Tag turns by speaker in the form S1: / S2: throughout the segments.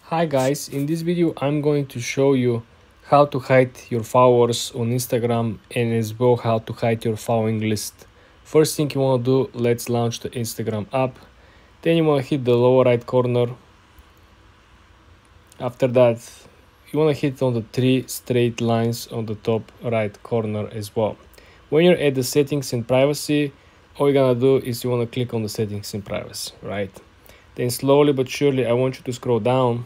S1: Hi guys, in this video I'm going to show you how to hide your followers on Instagram and as well how to hide your following list. First thing you want to do, let's launch the Instagram app. Then you want to hit the lower right corner. After that, you want to hit on the three straight lines on the top right corner as well. When you're at the settings and privacy, all you're gonna do is you want to click on the settings and privacy, right? Then slowly but surely I want you to scroll down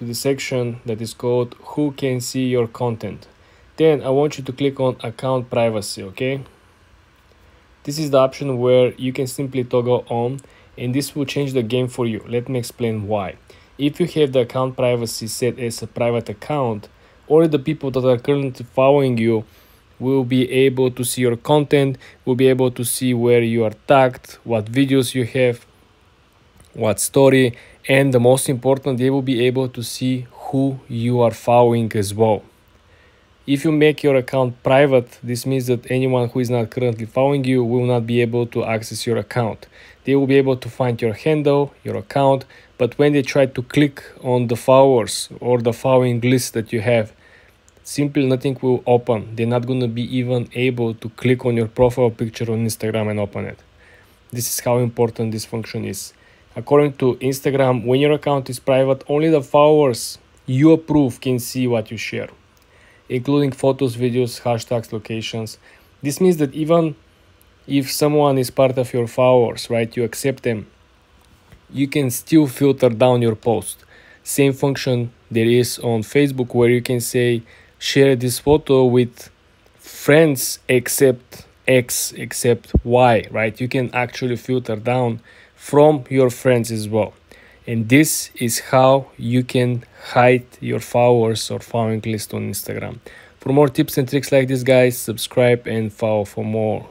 S1: to the section that is called who can see your content. Then I want you to click on account privacy, okay? This is the option where you can simply toggle on and this will change the game for you. Let me explain why. If you have the account privacy set as a private account, only the people that are currently following you will be able to see your content, will be able to see where you are tagged, what videos you have, what story, and the most important, they will be able to see who you are following as well. If you make your account private, this means that anyone who is not currently following you will not be able to access your account. They will be able to find your handle, your account, but when they try to click on the followers or the following list that you have, simply nothing will open. They're not going to be even able to click on your profile picture on Instagram and open it. This is how important this function is. According to Instagram, when your account is private, only the followers you approve can see what you share, including photos, videos, hashtags, locations. This means that even if someone is part of your followers, right, you accept them, you can still filter down your post. Same function there is on Facebook where you can say, share this photo with friends except X, except Y, right? You can actually filter down from your friends as well. And this is how you can hide your followers or following list on Instagram. For more tips and tricks like this, guys, subscribe and follow for more.